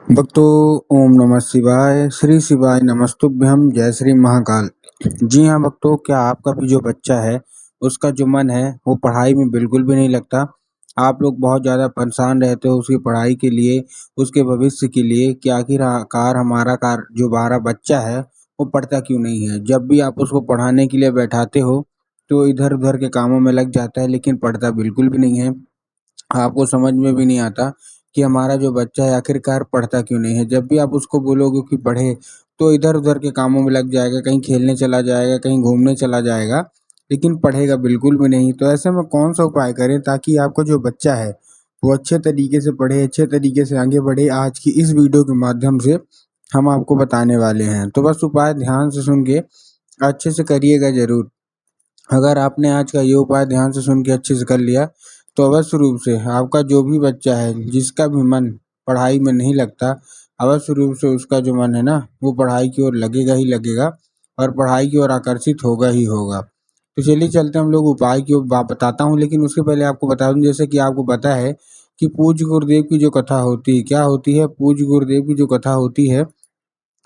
भक्तों, ओम नमः शिवाय, श्री शिवाय नमस्तुभ्यम, जय श्री महाकाल। जी हाँ भक्तों, क्या आपका भी जो बच्चा है उसका जो मन है वो पढ़ाई में बिल्कुल भी नहीं लगता। आप लोग बहुत ज़्यादा परेशान रहते हो उसकी पढ़ाई के लिए, उसके भविष्य के लिए कि आखिरकार जो हमारा बच्चा है वो पढ़ता क्यों नहीं है। जब भी आप उसको पढ़ाने के लिए बैठाते हो तो इधर उधर के कामों में लग जाता है, लेकिन पढ़ता बिल्कुल भी नहीं है। आपको समझ में भी नहीं आता कि हमारा जो बच्चा है आखिरकार पढ़ता क्यों नहीं है। जब भी आप उसको बोलोगे कि पढ़े तो इधर-उधर के कामों में लग जाएगा, कहीं खेलने चला जाएगा, कहीं घूमने चला जाएगा, लेकिन पढ़ेगा बिल्कुल भी नहीं। तो ऐसे में कौन-सा उपाय करें ताकि आपका जो बच्चा है वो अच्छे तरीके से पढ़े, अच्छे तरीके से आगे बढ़े, आज की इस वीडियो के माध्यम से हम आपको बताने वाले हैं। तो बस उपाय ध्यान से सुन के अच्छे से करिएगा ज़रूर। अगर आपने आज का ये उपाय ध्यान से सुन के अच्छे से कर लिया तो अवश्य रूप से आपका जो भी बच्चा है जिसका भी मन पढ़ाई में नहीं लगता, अवश्य रूप से उसका जो मन है ना वो पढ़ाई की ओर लगेगा ही लगेगा और पढ़ाई की ओर आकर्षित होगा ही होगा। तो चलिए चलते हम लोग उपाय की ओर बताता हूँ, लेकिन उसके पहले आपको बता दूं, जैसे कि आपको पता है कि पूज्य गुरुदेव की जो कथा होती है, क्या होती है, पूज्य गुरुदेव की जो कथा होती है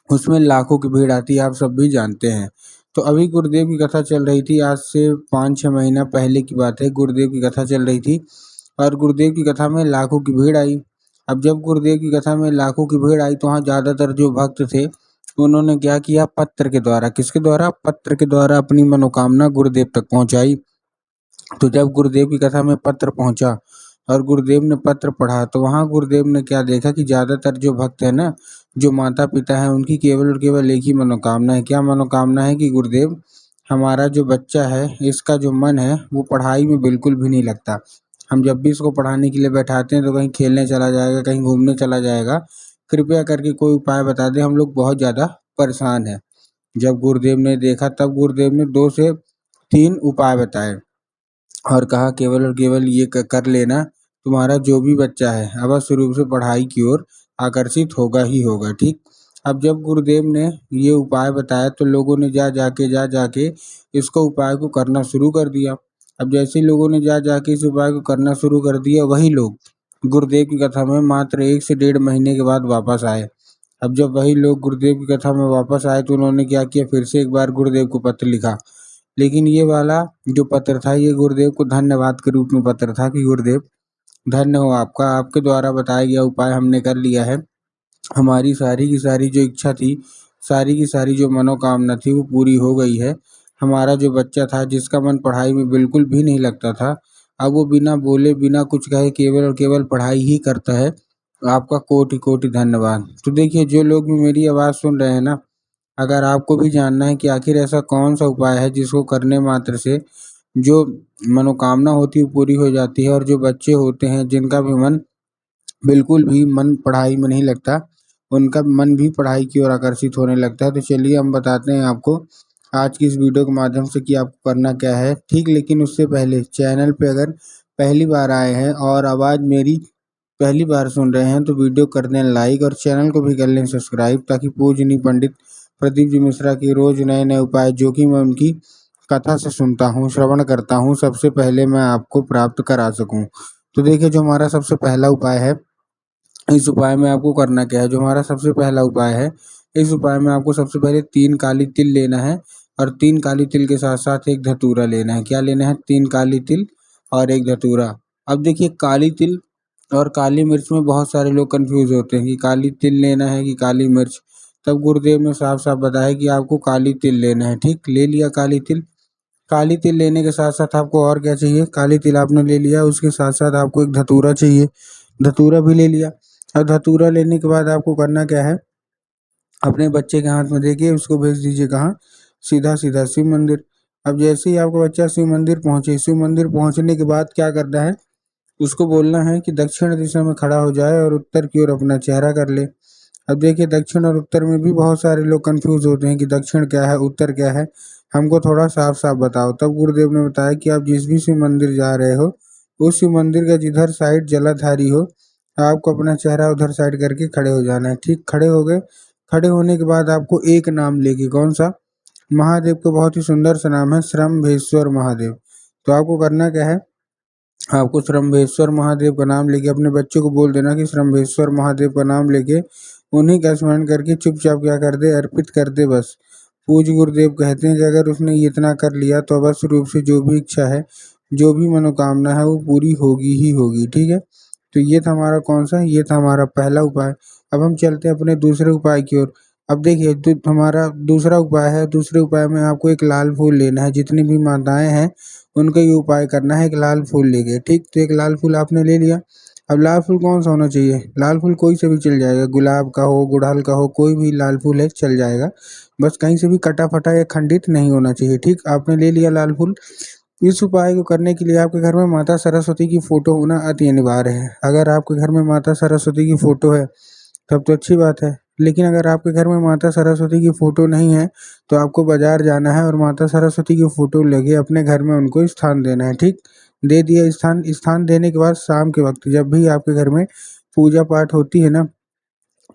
उसमें लाखों की भीड़ आती है, आप सब भी जानते हैं। तो अभी गुरुदेव की कथा चल रही थी, आज से 5-6 महीना पहले की बात है। गुरुदेव की कथा चल रही थी और गुरुदेव की कथा में लाखों की भीड़ आई। अब जब गुरुदेव की कथा में लाखों की भीड़ आई तो वहाँ ज़्यादातर जो भक्त थे उन्होंने क्या किया, पत्र के द्वारा, किसके द्वारा, पत्र के द्वारा अपनी मनोकामना गुरुदेव तक पहुँचाई। तो जब गुरुदेव की कथा में पत्र पहुंचा और गुरुदेव ने पत्र पढ़ा तो वहाँ गुरुदेव ने क्या देखा कि ज़्यादातर जो भक्त है ना, जो माता पिता हैं, उनकी केवल और केवल एक ही मनोकामना है। क्या मनोकामना है कि गुरुदेव, हमारा जो बच्चा है इसका जो मन है वो पढ़ाई में बिल्कुल भी नहीं लगता। हम जब भी इसको पढ़ाने के लिए बैठाते हैं तो कहीं खेलने चला जाएगा, कहीं घूमने चला जाएगा। कृपया करके कोई उपाय बता दें, हम लोग बहुत ज़्यादा परेशान हैं। जब गुरुदेव ने देखा तब गुरुदेव ने 2 से 3 उपाय बताए और कहा केवल और केवल ये कर लेना, तुम्हारा जो भी बच्चा है अवश्य रूप से पढ़ाई की ओर आकर्षित होगा ही होगा। ठीक। अब जब गुरुदेव ने ये उपाय बताया तो लोगों ने जा जाके इसको उपाय को करना शुरू कर दिया। अब जैसे लोगों ने जा जाके इस उपाय को करना शुरू कर दिया, वही लोग गुरुदेव की कथा में मात्र 1 से 1.5 महीने के बाद वापस आए। अब जब वही लोग गुरुदेव की कथा में वापस आए तो उन्होंने क्या किया, फिर से एक बार गुरुदेव को पत्र लिखा। लेकिन ये वाला जो पत्र था ये गुरुदेव को धन्यवाद के रूप में पत्र था कि गुरुदेव, धन्य हो आपका, आपके द्वारा बताया गया उपाय हमने कर लिया है। हमारी सारी की सारी जो इच्छा थी, सारी की सारी जो मनोकामना थी वो पूरी हो गई है। हमारा जो बच्चा था जिसका मन पढ़ाई में बिल्कुल भी नहीं लगता था, अब वो बिना बोले बिना कुछ कहे केवल और केवल पढ़ाई ही करता है। आपका कोटि कोटि धन्यवाद। तो देखिए, जो लोग भी मेरी आवाज़ सुन रहे हैं ना, अगर आपको भी जानना है कि आखिर ऐसा कौन सा उपाय है जिसको करने मात्र से जो मनोकामना होती है वो पूरी हो जाती है और जो बच्चे होते हैं जिनका भी मन बिल्कुल भी मन पढ़ाई में नहीं लगता, उनका मन भी पढ़ाई की ओर आकर्षित होने लगता है। तो चलिए हम बताते हैं आपको आज की इस वीडियो के माध्यम से कि आपको करना क्या है। ठीक, लेकिन उससे पहले चैनल पे अगर पहली बार आए हैं और आवाज़ मेरी पहली बार सुन रहे हैं तो वीडियो कर दें लाइक और चैनल को भी कर लें सब्सक्राइब, ताकि पूजनीय पंडित प्रदीप जी मिश्रा के रोज़ नए नए उपाय जो कि मैं उनकी कथा से सुनता हूँ, श्रवण करता हूँ, सबसे पहले मैं आपको प्राप्त करा सकूँ। तो देखिए, जो हमारा सबसे पहला उपाय है, इस उपाय में आपको करना क्या है। जो हमारा सबसे पहला उपाय है, इस उपाय में आपको सबसे पहले 3 काली तिल लेना है और 3 काली तिल के साथ साथ एक धतूरा लेना है। क्या लेना है, 3 काली तिल और एक धतूरा। अब देखिए, काली तिल और काली मिर्च में बहुत सारे लोग कंफ्यूज होते हैं कि काली तिल लेना है कि काली मिर्च। तब गुरुदेव ने साफ साफ बताया कि आपको काली तिल लेना है। ठीक, ले लिया काली तिल। काली तिल लेने के साथ साथ आपको और क्या चाहिए, काली तिल आपने ले लिया, उसके साथ साथ आपको एक धतूरा चाहिए, धतूरा भी ले लिया। अब धतूरा लेने के बाद आपको करना क्या है, अपने बच्चे के हाथ में देखिए, उसको भेज दीजिए कहाँ, सीधा सीधा शिव मंदिर। अब जैसे ही आपका बच्चा शिव मंदिर पहुँचे, शिव मंदिर पहुँचने के बाद क्या करना है, उसको बोलना है कि दक्षिण दिशा में खड़ा हो जाए और उत्तर की ओर अपना चेहरा कर ले। अब देखिए, दक्षिण और उत्तर में भी बहुत सारे लोग कंफ्यूज होते हैं कि दक्षिण क्या है, उत्तर क्या है, हमको थोड़ा साफ साफ बताओ। तब गुरुदेव ने बताया कि आप जिस भी शिव मंदिर जा रहे हो, उस शिव मंदिर का जिधर साइड जलाधारी हो, आपको अपना चेहरा उधर साइड करके खड़े हो जाना है। ठीक, खड़े हो गए। खड़े होने के बाद आपको एक नाम लेके, कौन सा, महादेव का बहुत ही सुंदर सा नाम है, श्रम्भेश्वर महादेव। तो आपको करना क्या है, आपको श्रम्भेश्वर महादेव का नाम लेके अपने बच्चों को बोल देना कि श्रम्भेश्वर महादेव का नाम लेके उन्हीं का स्मरण करके चुपचाप क्या कर दे, अर्पित कर दे बस। पूज्य गुरुदेव कहते हैं कि अगर उसने इतना कर लिया तो अवश्य रूप से जो भी इच्छा है, जो भी मनोकामना है वो पूरी होगी ही होगी। ठीक है, तो ये था हमारा कौन सा, ये था हमारा पहला उपाय। अब हम चलते हैं अपने दूसरे उपाय की ओर। अब देखिए जो हमारा दूसरा उपाय है, दूसरे उपाय में आपको एक लाल फूल लेना है। जितनी भी माताएं हैं उनका ये उपाय करना है, एक लाल फूल लेके। ठीक, तो एक लाल फूल आपने ले लिया। अब लाल फूल कौन सा होना चाहिए, लाल फूल कोई से भी चल जाएगा, गुलाब का हो, गुड़हल का हो, कोई भी लाल फूल है चल जाएगा, बस कहीं से भी कटा फटा या खंडित नहीं होना चाहिए। ठीक, आपने ले लिया लाल फूल। इस उपाय को करने के लिए आपके घर में माता सरस्वती की फोटो होना अति अनिवार्य है। अगर आपके घर में माता सरस्वती की फोटो है तब तो अच्छी बात है, लेकिन अगर आपके घर में माता सरस्वती की फोटो नहीं है तो आपको बाजार जाना है और माता सरस्वती की फोटो लेके अपने घर में उनको स्थान देना है। ठीक, दे दिया स्थान। स्थान देने के बाद शाम के वक्त जब भी आपके घर में पूजा पाठ होती है ना,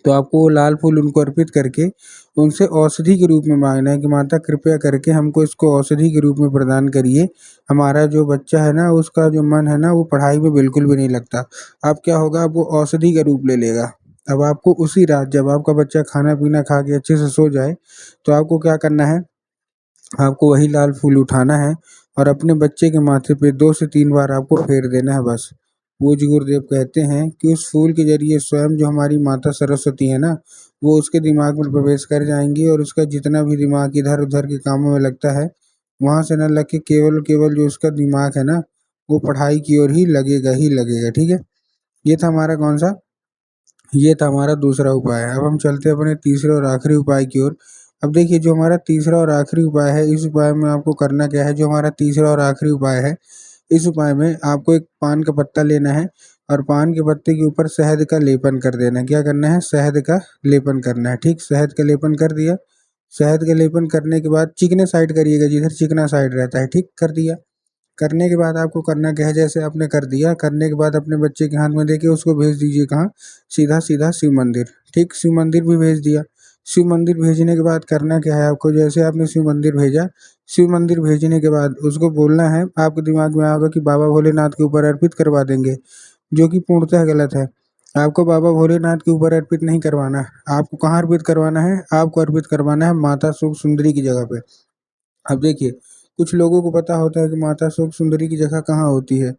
तो आपको वो लाल फूल उनको अर्पित करके उनसे औषधि के रूप में मांगना है कि माता कृपया करके हमको इसको औषधि के रूप में प्रदान करिए। हमारा जो बच्चा है ना उसका जो मन है ना वो पढ़ाई में बिल्कुल भी नहीं लगता। अब क्या होगा, अब वो औषधि का रूप ले लेगा। अब आपको उसी रात जब आपका बच्चा खाना पीना खा के अच्छे से सो जाए तो आपको क्या करना है, आपको वही लाल फूल उठाना है और अपने बच्चे के माथे पे 2 से 3 बार आपको फेर देना है बस। पूज्य गुरुदेव कहते हैं कि उस फूल के ज़रिए स्वयं जो हमारी माता सरस्वती है ना, वो उसके दिमाग में प्रवेश कर जाएँगी और उसका जितना भी दिमाग इधर-उधर के कामों में लगता है, वहाँ से ना लग के केवल केवल जो उसका दिमाग है ना, वो पढ़ाई की ओर ही लगेगा। ठीक है? ये था हमारा कौन-सा? ये था हमारा दूसरा उपाय। अब हम चलते हैं अपने तीसरे और आखिरी उपाय की ओर। अब देखिए जो हमारा तीसरा और आखिरी उपाय है, इस उपाय में आपको करना क्या है, जो हमारा तीसरा और आखिरी उपाय है, इस उपाय में आपको एक पान का पत्ता लेना है और पान के पत्ते के ऊपर शहद का लेपन कर देना है। क्या करना है, शहद का लेपन करना है। ठीक, शहद का लेपन कर दिया। शहद का लेपन करने के बाद चिकने साइड करिएगा, जिधर चिकना साइड रहता है। ठीक, कर दिया। करने के बाद आपको करना क्या है, जैसे आपने कर दिया, करने के बाद अपने बच्चे के हाथ में देके उसको भेज दीजिए कहाँ, सीधा सीधा शिव मंदिर। ठीक, शिव मंदिर भी भेज दिया। शिव मंदिर भेजने के बाद करना क्या है आपको, जैसे आपने शिव मंदिर भेजा, शिव मंदिर भेजने के बाद उसको बोलना है, आपके दिमाग में आएगा कि बाबा भोलेनाथ के ऊपर अर्पित करवा देंगे, जो कि पूर्णतः गलत है। आपको बाबा भोलेनाथ के ऊपर अर्पित नहीं करवाना। आपको कहाँ अर्पित करवाना है, आपको अर्पित करवाना है माता सुख सुंदरी की जगह पे। अब देखिए, कुछ लोगों को पता होता है कि माता शोक सुंदरी की जगह कहाँ होती है,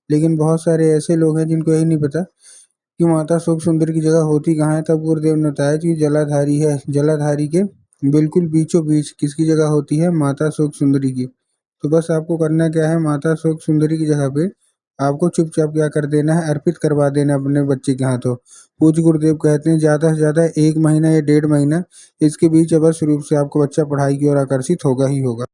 लेकिन बहुत सारे ऐसे लोग हैं जिनको यही नहीं पता कि माता शोक सुंदरी की जगह होती कहाँ है। तब गुरुदेव ने बताया कि जलाधारी है, जलाधारी के बिल्कुल बीचों बीच किसकी जगह होती है, माता शोक सुंदरी की। तो बस आपको करना क्या है, माता शोक सुंदरी की जगह पे आपको चुपचाप क्या कर देना है, अर्पित करवा देना अपने बच्चे के हाथों। पूज्य गुरुदेव कहते हैं ज़्यादा से ज़्यादा 1 महीना या 1.5 महीना इसके बीच अवश्य रूप से आपका बच्चा पढ़ाई की ओर आकर्षित होगा ही होगा।